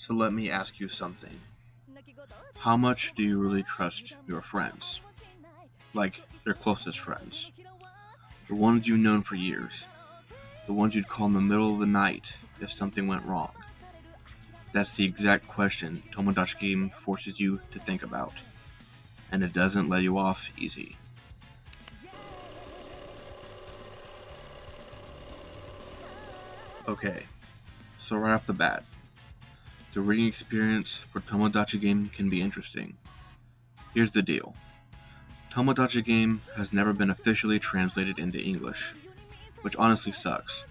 So let me ask you something. How much do you really trust your friends? Like, your closest friends. The ones you've known for years. The ones you'd call in the middle of the night if something went wrong. That's the exact question Tomodachi Game forces you to think about. And it doesn't let you off easy. Okay, so right off the bat, the reading experience for Tomodachi Game can be interesting. Here's the deal. Tomodachi Game has never been officially translated into English, which honestly sucks,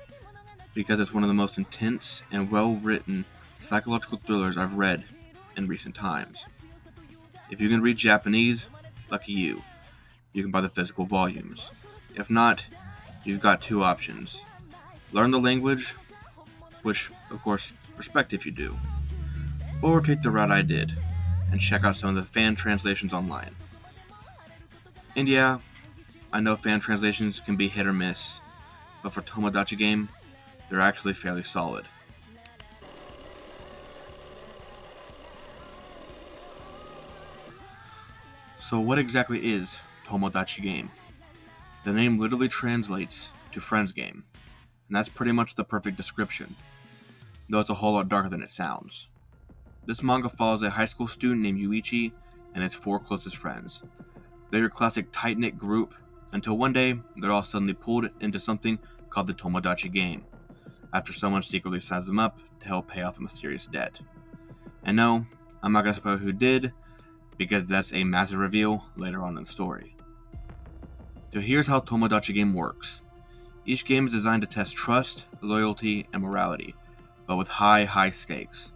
because it's one of the most intense and well-written psychological thrillers I've read in recent times. If you can read Japanese, lucky you. You can buy the physical volumes. If not, you've got two options. Learn the language, which, of course, respect if you do, or take the route I did, and check out some of the fan translations online. And yeah, I know fan translations can be hit or miss, but for Tomodachi Game, they're actually fairly solid. So what exactly is Tomodachi Game? The name literally translates to friend's game, and that's pretty much the perfect description, though it's a whole lot darker than it sounds. This manga follows a high school student named Yuichi and his four closest friends. They're your classic tight-knit group, until one day, they're all suddenly pulled into something called the Tomodachi Game, after someone secretly signs them up to help pay off a mysterious debt. And no, I'm not going to spoil who did, because that's a massive reveal later on in the story. So here's how Tomodachi Game works. Each game is designed to test trust, loyalty, and morality, but with high stakes.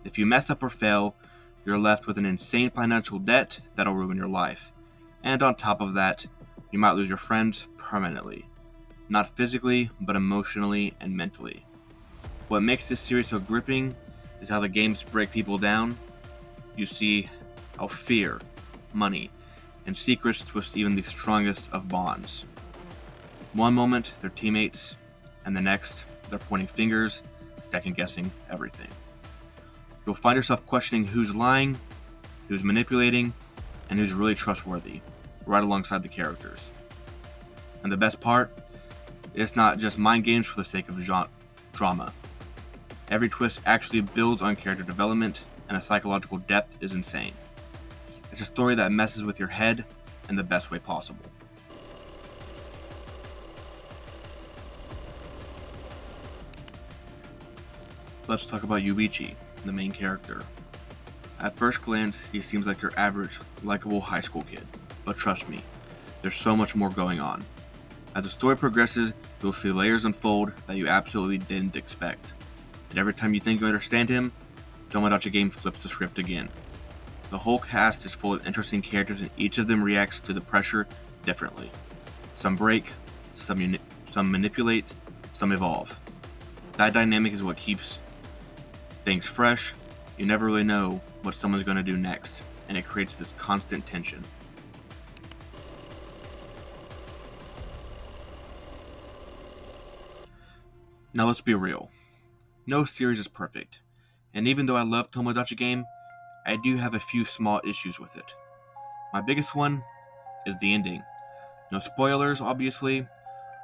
If you mess up or fail, you're left with an insane financial debt that'll ruin your life. And on top of that, you might lose your friends permanently. Not physically, but emotionally and mentally. What makes this series so gripping is how the games break people down. You see how fear, money, and secrets twist even the strongest of bonds. One moment, they're teammates, and the next, they're pointing fingers, second-guessing everything. You'll find yourself questioning who's lying, who's manipulating, and who's really trustworthy, right alongside the characters. And the best part, it's not just mind games for the sake of drama. Every twist actually builds on character development, and the psychological depth is insane. It's a story that messes with your head in the best way possible. Let's talk about Yuichi, the main character. At first glance, he seems like your average, likable high school kid. But trust me, there's so much more going on. As the story progresses, you'll see layers unfold that you absolutely didn't expect. And every time you think you understand him, Tomodachi Game flips the script again. The whole cast is full of interesting characters and each of them reacts to the pressure differently. Some break, some manipulate, some evolve. That dynamic is what keeps things fresh. You never really know what someone's going to do next, and it creates this constant tension. Now let's be real. No series is perfect, and even though I love Tomodachi Game, I do have a few small issues with it. My biggest one is the ending. No spoilers, obviously,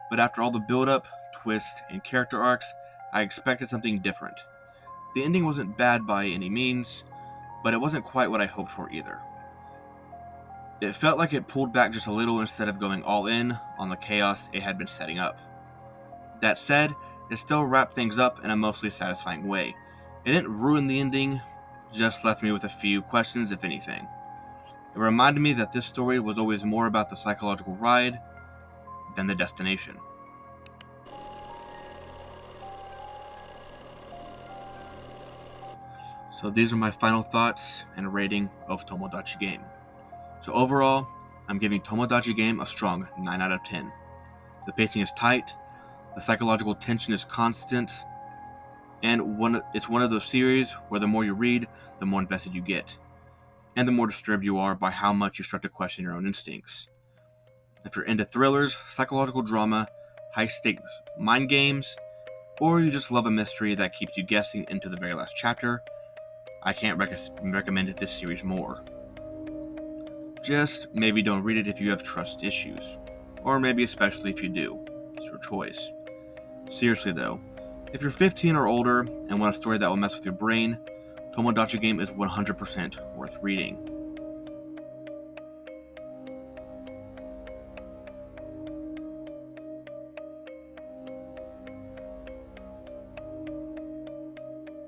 but after all the build-up, twists, and character arcs, I expected something different. The ending wasn't bad by any means, but it wasn't quite what I hoped for either. It felt like it pulled back just a little instead of going all in on the chaos it had been setting up. That said, it still wrapped things up in a mostly satisfying way. It didn't ruin the ending, just left me with a few questions, if anything. It reminded me that this story was always more about the psychological ride than the destination. So these are my final thoughts and rating of Tomodachi Game. So overall, I'm giving Tomodachi Game a strong 9 out of 10. The pacing is tight, the psychological tension is constant, and it's one of those series where the more you read, the more invested you get, and the more disturbed you are by how much you start to question your own instincts. If you're into thrillers, psychological drama, high-stakes mind games, or you just love a mystery that keeps you guessing into the very last chapter, I can't recommend this series more. Just maybe don't read it if you have trust issues, or maybe especially if you do. It's your choice. Seriously though, if you're 15 or older and want a story that will mess with your brain, Tomodachi Game is 100% worth reading.